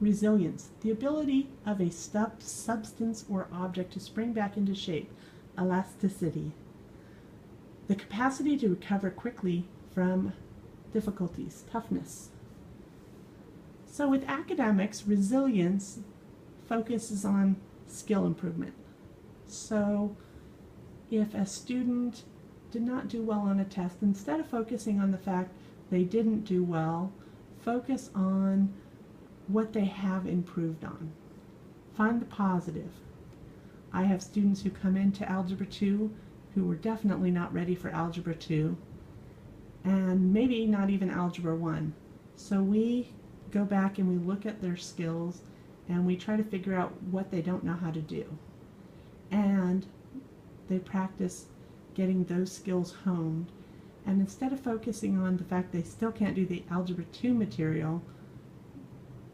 Resilience, the ability of a substance or object to spring back into shape. Elasticity, the capacity to recover quickly from difficulties. Toughness. So with academics, resilience focuses on skill improvement. So if a student did not do well on a test, instead of focusing on the fact they didn't do well, focus on what they have improved on. Find the positive. I have students who come into Algebra 2 who were definitely not ready for Algebra 2 and maybe not even Algebra 1. So we go back and we look at their skills and we try to figure out what they don't know how to do. And they practice getting those skills honed. And instead of focusing on the fact they still can't do the Algebra 2 material,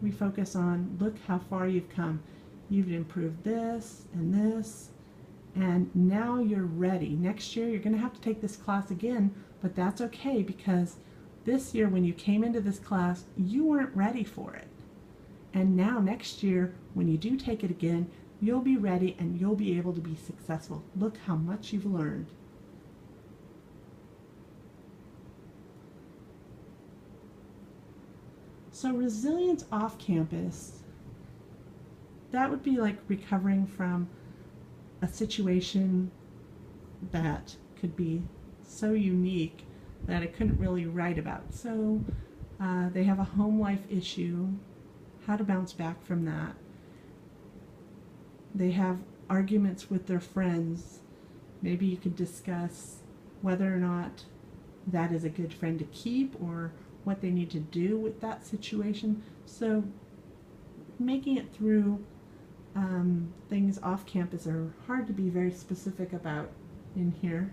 we focus on, look how far you've come. You've improved this, and now you're ready. Next year you're going to have to take this class again, but that's okay because this year when you came into this class, you weren't ready for it. And now next year, when you do take it again, you'll be ready and you'll be able to be successful. Look how much you've learned. So resilience off campus, that would be like recovering from a situation that could be so unique that I couldn't really write about. So they have a home life issue, how to bounce back from that. They have arguments with their friends. Maybe you could discuss whether or not that is a good friend to keep or what they need to do with that situation. So making it through things off campus are hard to be very specific about in here.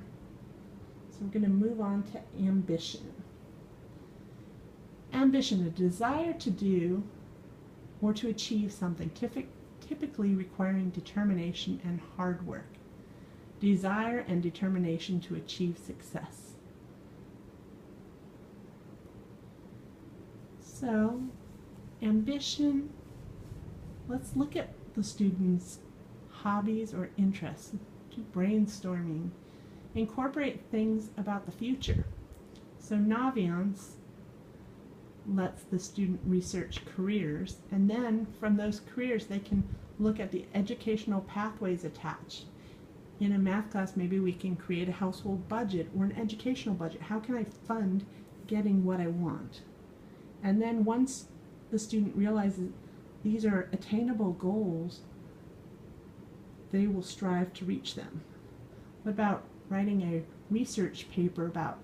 So we're going to move on to ambition. Ambition, a desire to do or to achieve something, typically requiring determination and hard work. Desire and determination to achieve success. So, ambition, let's look at the students' hobbies or interests. Do brainstorming. Incorporate things about the future. So Naviance lets the student research careers, and then from those careers they can look at the educational pathways attached. In a math class, maybe we can create a household budget or an educational budget. How can I fund getting what I want? And then once the student realizes these are attainable goals, they will strive to reach them. What about writing a research paper about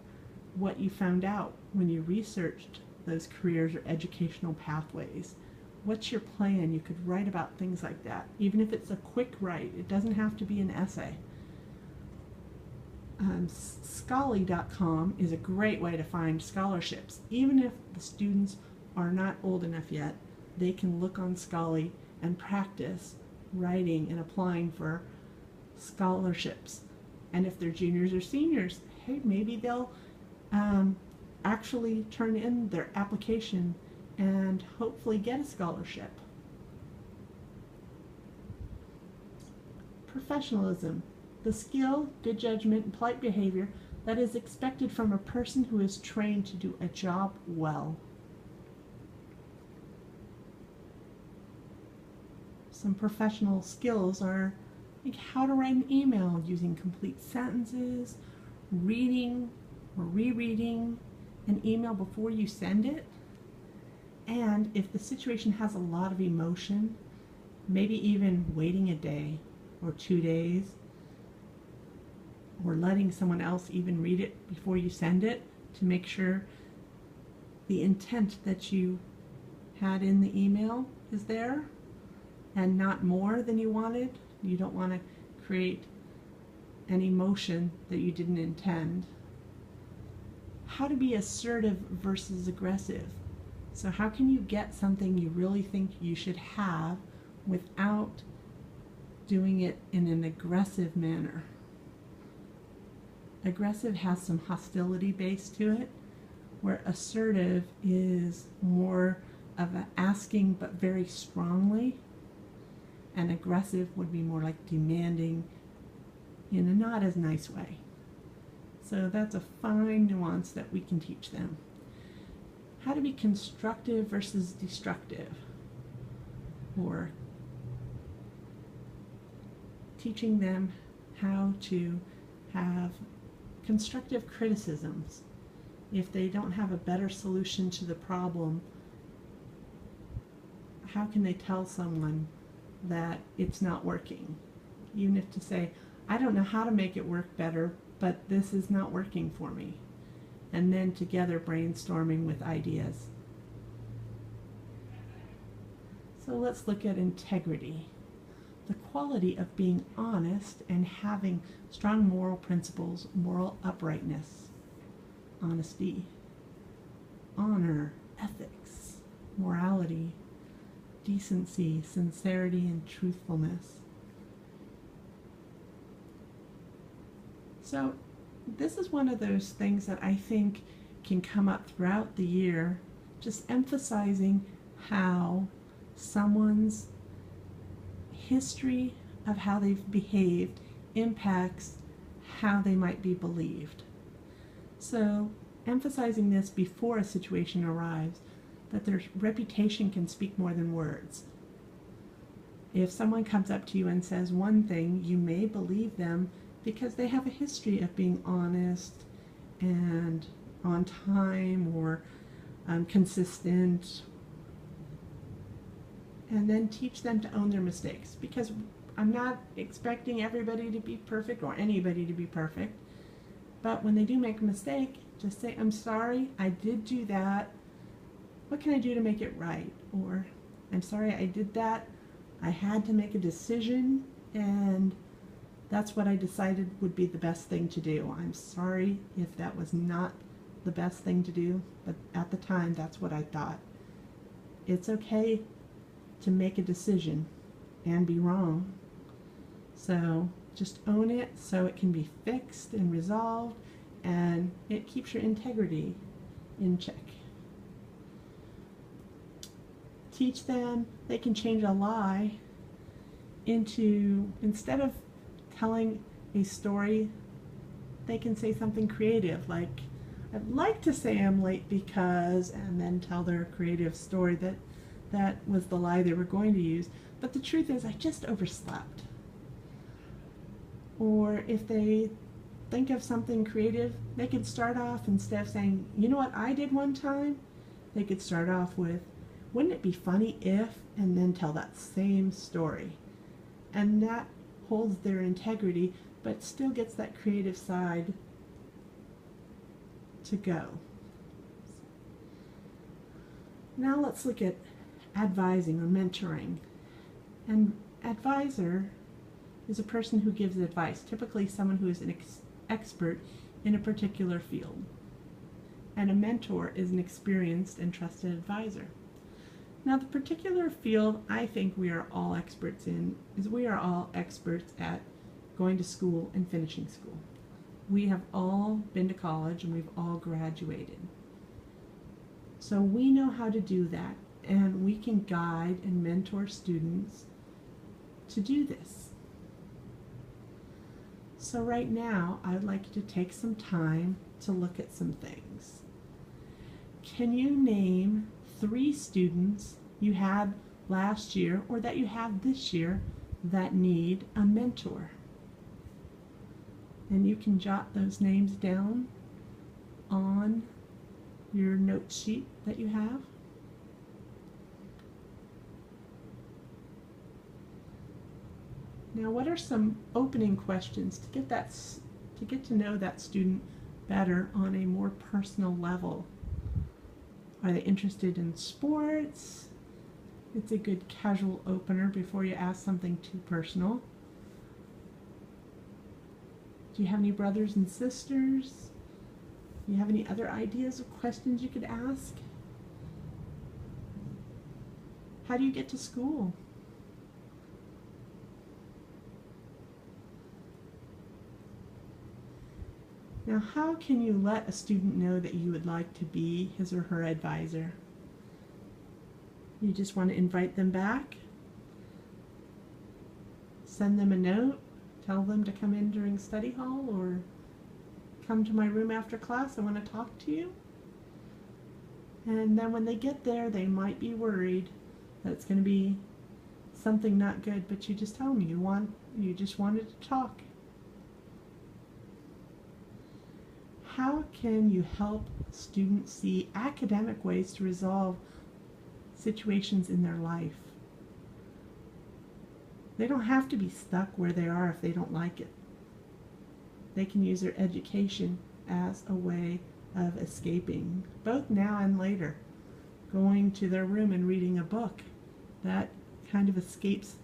what you found out when you researched those careers or educational pathways? What's your plan? You could write about things like that. Even if it's a quick write, it doesn't have to be an essay. Scholarly.com is a great way to find scholarships. Even if the students are not old enough yet, they can look on Scholarly and practice writing and applying for scholarships. And if they're juniors or seniors, hey, maybe they'll actually turn in their application and hopefully get a scholarship. Professionalism, the skill, good judgment, and polite behavior that is expected from a person who is trained to do a job well. Some professional skills are like how to write an email using complete sentences, reading or rereading an email before you send it, and if the situation has a lot of emotion, maybe even waiting a day or 2 days, or letting someone else even read it before you send it to make sure the intent that you had in the email is there and not more than you wanted. You don't want to create an emotion that you didn't intend. How to be assertive versus aggressive. So how can you get something you really think you should have without doing it in an aggressive manner? Aggressive has some hostility base to it, where assertive is more of asking but very strongly, and aggressive would be more like demanding in a not as nice way. So that's a fine nuance that we can teach them. How to be constructive versus destructive, or teaching them how to have constructive criticisms. If they don't have a better solution to the problem, how can they tell someone that it's not working? Even if to say, I don't know how to make it work better, but this is not working for me. And then together brainstorming with ideas. So let's look at integrity. The quality of being honest and having strong moral principles, moral uprightness, honesty, honor, ethics, morality, decency, sincerity, and truthfulness. So this is one of those things that I think can come up throughout the year, just emphasizing how someone's history of how they've behaved impacts how they might be believed. So emphasizing this before a situation arrives, that their reputation can speak more than words. If someone comes up to you and says one thing, you may believe them because they have a history of being honest and on time, or consistent, and then teach them to own their mistakes, because I'm not expecting everybody to be perfect or anybody to be perfect, but when they do make a mistake, just say, I'm sorry, I did do that. What can I do to make it right? Or, I'm sorry I did that. I had to make a decision, and that's what I decided would be the best thing to do. I'm sorry if that was not the best thing to do, but at the time, that's what I thought. It's okay to make a decision and be wrong. So just own it so it can be fixed and resolved, and it keeps your integrity in check. Teach them they can change a lie into, instead of telling a story, they can say something creative, like, I'd like to say I'm late because, and then tell their creative story that was the lie they were going to use, but the truth is I just overslept. Or if they think of something creative, they could start off, instead of saying, you know what I did one time, they could start off with, wouldn't it be funny if, and then tell that same story. And that holds their integrity, but still gets that creative side to go. Now let's look at advising or mentoring. An advisor is a person who gives advice, typically someone who is an expert in a particular field. And a mentor is an experienced and trusted advisor. Now, the particular field I think we are all experts in is we are all experts at going to school and finishing school. We have all been to college and we've all graduated. So we know how to do that, and we can guide and mentor students to do this. So right now, I'd like you to take some time to look at some things. Can you name 3 students you had last year or that you have this year that need a mentor? And you can jot those names down on your note sheet that you have. Now, what are some opening questions to get to know that student better on a more personal level? Are they interested in sports? It's a good casual opener before you ask something too personal. Do you have any brothers and sisters? Do you have any other ideas of questions you could ask? How do you get to school? Now, how can you let a student know that you would like to be his or her advisor? You just want to invite them back, send them a note, tell them to come in during study hall or come to my room after class. I want to talk to you. And then when they get there, they might be worried that it's going to be something not good, but you just tell them you just wanted to talk. How can you help students see academic ways to resolve situations in their life? They don't have to be stuck where they are if they don't like it. They can use their education as a way of escaping, both now and later. Going to their room and reading a book, that kind of escapes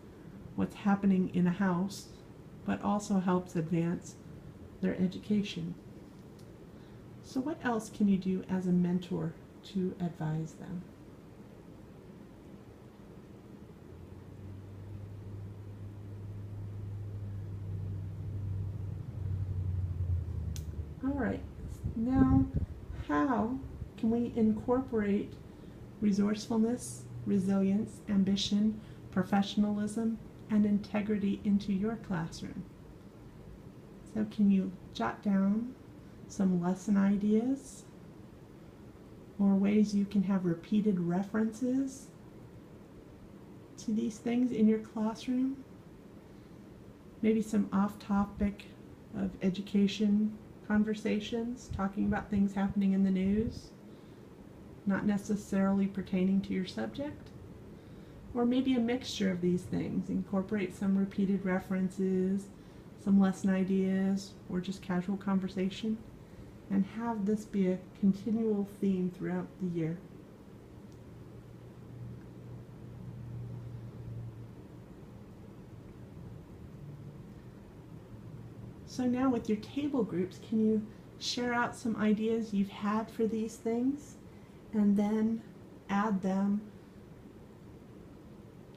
what's happening in a house, but also helps advance their education. So what else can you do as a mentor to advise them? All right, now how can we incorporate resourcefulness, resilience, ambition, professionalism, and integrity into your classroom? So can you jot down some lesson ideas or ways you can have repeated references to these things in your classroom? Maybe some off-topic of education conversations, talking about things happening in the news, not necessarily pertaining to your subject. Or maybe a mixture of these things. Incorporate some repeated references, some lesson ideas, or just casual conversation, and have this be a continual theme throughout the year. So now with your table groups, can you share out some ideas you've had for these things and then add them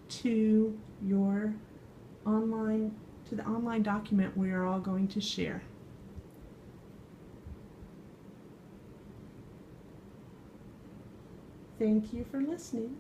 to your the online document we are all going to share. Thank you for listening.